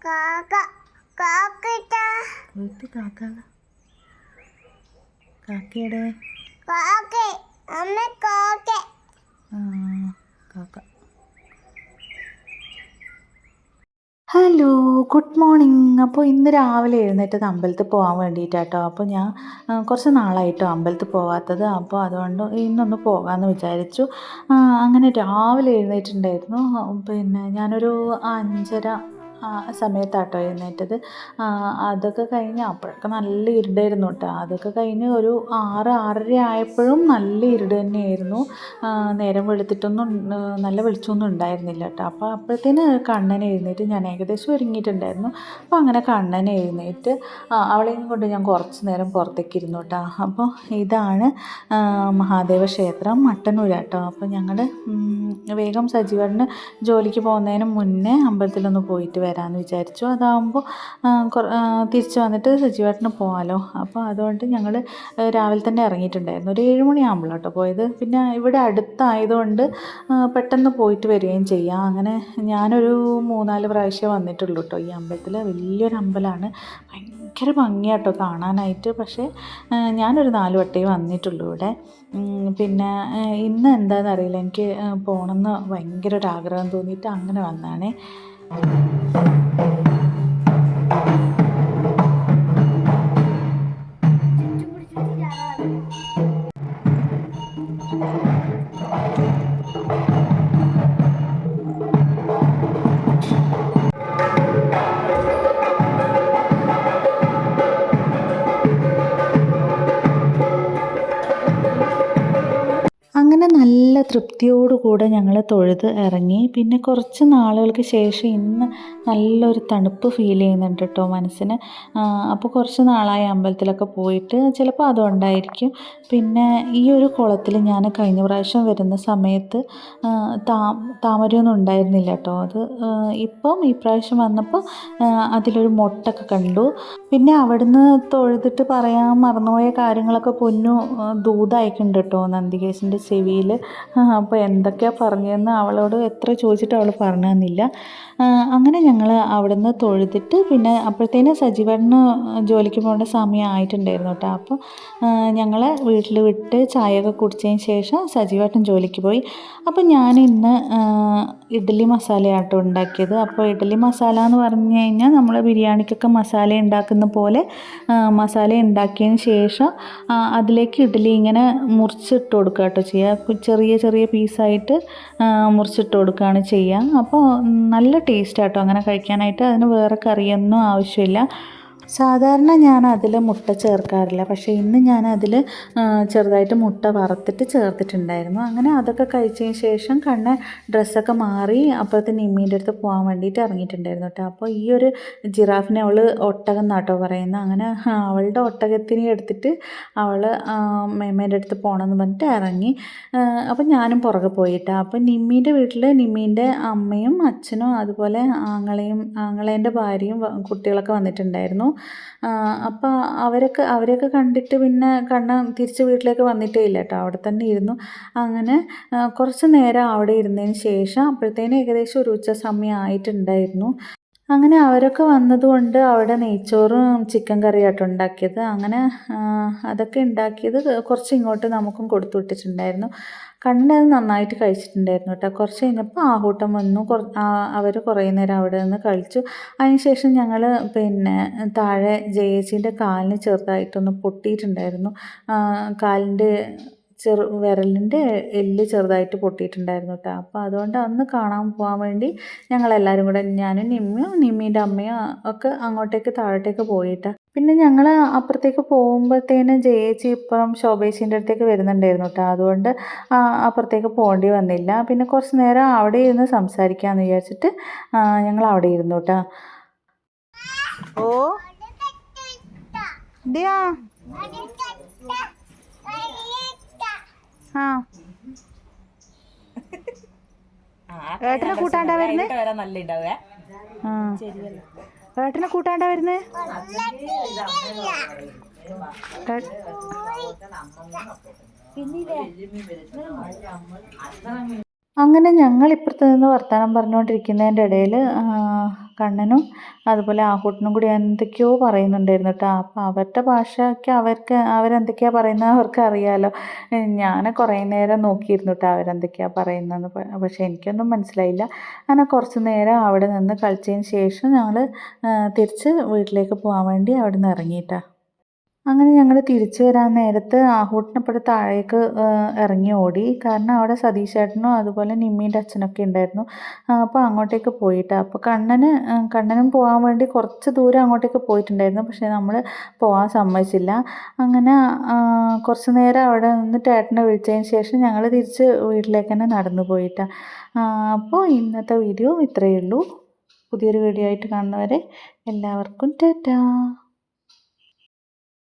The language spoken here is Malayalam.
കാക്ക കാക്കട്ട വീട്ടിൽ കാക്ക കാക്കയുടെ കാക്ക അമ്മ കാക്ക കാക്ക. Hello, good morning. അപ്പോൾ ഇന്ന് രാവിലെ എഴുന്നേറ്റത് അമ്പലത്തിൽ പോകാൻ വേണ്ടിയിട്ടാട്ടോ. അപ്പോൾ ഞാൻ കുറച്ച് നാളായിട്ടോ അമ്പലത്തിൽ പോകാത്തത്. അപ്പോൾ അതുകൊണ്ട് ഇന്നൊന്ന് പോകാമെന്ന് വിചാരിച്ചു. അങ്ങനെ രാവിലെ എഴുന്നേറ്റിട്ടുണ്ടായിരുന്നു. പിന്നെ ഞാനൊരു 5:30 സമയത്താട്ടോ എഴുന്നേറ്റത്. അതൊക്കെ കഴിഞ്ഞ് അപ്പോഴൊക്കെ നല്ല ഇരുടായിരുന്നു കേട്ടോ. അതൊക്കെ കഴിഞ്ഞ് ഒരു 6-6:30 ആയപ്പോഴും നല്ല ഇരുട് തന്നെയായിരുന്നു. നേരം വെളുത്തിട്ടൊന്നും നല്ല വെളിച്ചമൊന്നും ഉണ്ടായിരുന്നില്ല കേട്ടോ. അപ്പോൾ അപ്പോഴത്തേന് കണ്ണൻ എഴുന്നേറ്റ്. ഞാൻ ഏകദേശം ഒരുങ്ങിയിട്ടുണ്ടായിരുന്നു. അപ്പോൾ അങ്ങനെ കണ്ണൻ എഴുന്നേറ്റ് അവളെയും കൊണ്ട് ഞാൻ കുറച്ച് നേരം പുറത്തേക്ക് ഇരുന്നു കേട്ടോ. അപ്പോൾ ഇതാണ് മഹാദേവ ക്ഷേത്രം, മട്ടന്നൂർ കേട്ടോ. അപ്പോൾ ഞങ്ങൾ വേഗം സജീവന് ജോലിക്ക് പോകുന്നതിന് മുന്നേ അമ്പലത്തിലൊന്ന് പോയിട്ട് വരാമെന്ന് വിചാരിച്ചു. അതാകുമ്പോൾ തിരിച്ച് വന്നിട്ട് സജീവേട്ടന് പോകാമല്ലോ. അപ്പോൾ അതുകൊണ്ട് ഞങ്ങൾ രാവിലെ തന്നെ ഇറങ്ങിയിട്ടുണ്ടായിരുന്നു. ഒരു 7 മണിയാകുമ്പോഴാട്ടോ പോയത്. പിന്നെ ഇവിടെ അടുത്തായതുകൊണ്ട് പെട്ടെന്ന് പോയിട്ട് വരികയും ചെയ്യാം. അങ്ങനെ ഞാനൊരു 3-4 പ്രാവശ്യം വന്നിട്ടുള്ളൂ കേട്ടോ. ഈ അമ്പലത്തിൽ വലിയൊരു അമ്പലമാണ്, ഭയങ്കര ഭംഗിയാട്ടോ കാണാനായിട്ട്. പക്ഷേ ഞാനൊരു 4 വട്ടമേ വന്നിട്ടുള്ളൂ ഇവിടെ. പിന്നെ ഇന്ന് എന്താണെന്നറിയില്ല, എനിക്ക് പോകണമെന്ന് ഭയങ്കര ഒരു ആഗ്രഹം തോന്നിയിട്ട് അങ്ങനെ വന്നതാണേ. അങ്ങനെ നല്ല തൃപ്തിയോടുകൂടെ ഞങ്ങൾ തൊഴുത് ഇറങ്ങി. പിന്നെ കുറച്ച് നാളുകൾക്ക് ശേഷം ഇന്ന് നല്ലൊരു തണുപ്പ് ഫീൽ ചെയ്യുന്നുണ്ട് കേട്ടോ മനസ്സിന്. അപ്പോൾ കുറച്ച് നാളായി അമ്പലത്തിലൊക്കെ പോയിട്ട്, ചിലപ്പോൾ അതുകൊണ്ടായിരിക്കും. പിന്നെ ഈ ഒരു കുളത്തിൽ ഞാൻ കഴിഞ്ഞ പ്രാവശ്യം വരുന്ന സമയത്ത് താമരയൊന്നും ഉണ്ടായിരുന്നില്ല കേട്ടോ. അത് ഇപ്പം ഈ പ്രാവശ്യം വന്നപ്പോൾ അതിലൊരു മൊട്ടൊക്കെ കണ്ടു. പിന്നെ അവിടുന്ന് തൊഴുതിട്ട് പറയാൻ മറന്നുപോയ കാര്യങ്ങളൊക്കെ പൊന്നു ദൂതയക്കുന്നുണ്ട് കേട്ടോ നന്ദികേശൻ്റെ ചെവിയിൽ. അപ്പോൾ എന്തൊക്കെയാണ് പറഞ്ഞതെന്ന് അവളോട് എത്ര ചോദിച്ചിട്ട് അവൾ പറഞ്ഞു തന്നില്ല. അങ്ങനെ ഞങ്ങൾ അവിടുന്ന് തൊഴുതിട്ട് പിന്നെ അപ്പോഴത്തേന് സജീവന് ജോലിക്ക് പോകേണ്ട സമയം ആയിട്ടുണ്ടായിരുന്നു കേട്ടോ. അപ്പോൾ ഞങ്ങളെ വീട്ടിൽ വിട്ട് ചായയൊക്കെ കുടിച്ചതിന് ശേഷം സജീവേട്ടൻ ജോലിക്ക് പോയി. അപ്പോൾ ഞാൻ ഇന്ന് ഇഡ്ഡലി മസാലയാട്ടോ ഉണ്ടാക്കിയത്. അപ്പോൾ ഇഡ്ഡലി മസാല എന്ന് പറഞ്ഞു കഴിഞ്ഞാൽ നമ്മൾ ബിരിയാണിക്കൊക്കെ മസാല ഉണ്ടാക്കുന്ന പോലെ മസാല ഉണ്ടാക്കിയതിന് ശേഷം അതിലേക്ക് ഇഡ്ഡലി ഇങ്ങനെ മുറിച്ചിട്ട് കൊടുക്കുക കേട്ടോ ചെയ്യുക. ചെറിയ ചെറിയ പീസായിട്ട് മുറിച്ചിട്ട് കൊടുക്കുകയാണ് ചെയ്യുക. അപ്പോൾ നല്ല ടേസ്റ്റ് ആട്ടോ അങ്ങനെ കഴിക്കാനായിട്ട്. അതിന് വേറെ കറിയൊന്നും ആവശ്യമില്ല. സാധാരണ ഞാൻ അതിൽ മുട്ട ചേർക്കാറില്ല, പക്ഷേ ഇന്ന് ഞാൻ അതിൽ ചെറുതായിട്ട് മുട്ട വറുത്തിട്ട് ചേർത്തിട്ടുണ്ടായിരുന്നു. അങ്ങനെ അതൊക്കെ കഴിച്ചതിന് ശേഷം ഡ്രസ്സൊക്കെ മാറി അപ്പോഴത്തെ നിമ്മീൻ്റെ അടുത്ത് പോകാൻ വേണ്ടിയിട്ട് ഇറങ്ങിയിട്ടുണ്ടായിരുന്നു കേട്ടോ. അപ്പോൾ ഈ ഒരു ജിറാഫിനെ അവൾ ഒട്ടകം എന്നാട്ടോ പറയുന്നത്. അങ്ങനെ അവളുടെ ഒട്ടകത്തിനെ എടുത്തിട്ട് അവൾ മേമേൻ്റെ അടുത്ത് പോകണമെന്ന് പറഞ്ഞിട്ട് ഇറങ്ങി. അപ്പോൾ ഞാനും പുറകെ പോയിട്ടാ. അപ്പോൾ നിമ്മീൻ്റെ വീട്ടിൽ നിമ്മീൻ്റെ അമ്മയും അച്ഛനും അതുപോലെ ആങ്ങളേൻ്റെ ഭാര്യയും കുട്ടികളൊക്കെ വന്നിട്ടുണ്ടായിരുന്നു. അപ്പോൾ അവരെയൊക്കെ കണ്ടിട്ട് പിന്നെ തിരിച്ച് വീട്ടിലേക്ക് വന്നിട്ടേ ഇല്ല കേട്ടോ. അവിടെ തന്നെ ഇരുന്നു. അങ്ങനെ കുറച്ച് നേരം അവിടെ ഇരുന്നതിന് ശേഷം അപ്പോഴത്തേനും ഏകദേശം ഒരു ഉച്ച സമയം ആയിട്ടുണ്ടായിരുന്നു. അങ്ങനെ അവരൊക്കെ വന്നതുകൊണ്ട് അവിടെ നെയ്ച്ചോറും ചിക്കൻ കറിയാട്ടോ ഉണ്ടാക്കിയത്. അങ്ങനെ അതൊക്കെ ഉണ്ടാക്കിയത് കുറച്ച് ഇങ്ങോട്ട് നമുക്കും കൊടുത്തു വിട്ടിട്ടുണ്ടായിരുന്നു. അത് നന്നായിട്ട് കഴിച്ചിട്ടുണ്ടായിരുന്നു കേട്ടോ. കുറച്ച് കഴിഞ്ഞപ്പോൾ ആഹൂട്ടം വന്നു. അവർ കുറേ നേരം അവിടെ നിന്ന് കഴിച്ചു. അതിനുശേഷം ഞങ്ങൾ പിന്നെ താഴെ ജയേച്ചീൻ്റെ കാലിന് ചെറുതായിട്ടൊന്ന് പൊട്ടിയിട്ടുണ്ടായിരുന്നു. കാലിൻ്റെ വിരലിൻ്റെ എല്ല് ചെറുതായിട്ട് പൊട്ടിയിട്ടുണ്ടായിരുന്നു കേട്ടോ. അപ്പോൾ അതുകൊണ്ട് അന്ന് കാണാൻ പോകാൻ വേണ്ടി ഞങ്ങളെല്ലാവരും കൂടെ, ഞാനും നിമ്മീൻ്റെ അമ്മയും ഒക്കെ അങ്ങോട്ടേക്ക് താഴോട്ടേക്ക് പോയിട്ടാണ്. പിന്നെ ഞങ്ങൾ അപ്പുറത്തേക്ക് പോകുമ്പോഴത്തേനും ജയേച്ചി ഇപ്പം ശോഭേച്ചീൻ്റെ അടുത്തേക്ക് വരുന്നുണ്ടായിരുന്നു കേട്ടോ. അതുകൊണ്ട് അപ്പുറത്തേക്ക് പോകേണ്ടി വന്നില്ല. പിന്നെ കുറച്ച് നേരം അവിടെ ഇരുന്ന് സംസാരിക്കാമെന്ന് വിചാരിച്ചിട്ട് ഞങ്ങൾ അവിടെ ഇരുന്നു കേട്ടോ. ഓ ദിയാ ഏട്ടനെ കൂട്ടാണ്ടാ വരുന്നേ? ഏട്ടനെ കൂട്ടാണ്ടാ വരുന്നേ? അങ്ങനെ ഞങ്ങൾ ഇപ്പുറത്ത് നിന്ന് വർത്താനം പറഞ്ഞുകൊണ്ടിരിക്കുന്നതിൻ്റെ ഇടയിൽ കണ്ണനും അതുപോലെ ആഹൂട്ടനും കൂടി എന്തൊക്കെയോ പറയുന്നുണ്ടായിരുന്നു കേട്ടോ. അപ്പോൾ അവരുടെ ഭാഷയ്ക്ക് അവരെന്തൊക്കെയാണ് പറയുന്നത് അവർക്ക് അറിയാമല്ലോ. ഞാൻ കുറേ നേരം നോക്കിയിരുന്നു കേട്ടോ അവരെന്തൊക്കെയാണ് പറയുന്നതെന്ന്. പക്ഷേ എനിക്കൊന്നും മനസ്സിലായില്ല. അങ്ങനെ കുറച്ച് നേരം അവിടെ നിന്ന് കളിച്ചതിന് ശേഷം ഞങ്ങൾ തിരിച്ച് വീട്ടിലേക്ക് പോകാൻ വേണ്ടി അവിടെ നിന്ന് ഇറങ്ങിയിട്ടാ. അങ്ങനെ ഞങ്ങൾ തിരിച്ചു വരാൻ നേരത്ത് ആഹൂട്ടിനെപ്പോഴും താഴേക്ക് ഇറങ്ങി ഓടി. കാരണം അവിടെ സതീശേട്ടനും അതുപോലെ നിമ്മീൻ്റെ അച്ഛനൊക്കെ ഉണ്ടായിരുന്നു. അപ്പോൾ അങ്ങോട്ടേക്ക് പോയിട്ടാ. അപ്പോൾ കണ്ണനും പോകാൻ വേണ്ടി കുറച്ച് ദൂരം അങ്ങോട്ടേക്ക് പോയിട്ടുണ്ടായിരുന്നു. പക്ഷേ നമ്മൾ പോകാൻ സമ്മതിച്ചില്ല. അങ്ങനെ കുറച്ച് നേരം അവിടെ നിന്നിട്ട് ഏട്ടനെ വിളിച്ചതിന് ശേഷം ഞങ്ങൾ തിരിച്ച് വീട്ടിലേക്ക് തന്നെ നടന്നു പോയിട്ടാ. അപ്പോൾ ഇന്നത്തെ വീഡിയോ ഇത്രയേ ഉള്ളൂ. പുതിയൊരു വീഡിയോ ആയിട്ട് കാണുന്നവരെ എല്ലാവർക്കും ടാറ്റാ.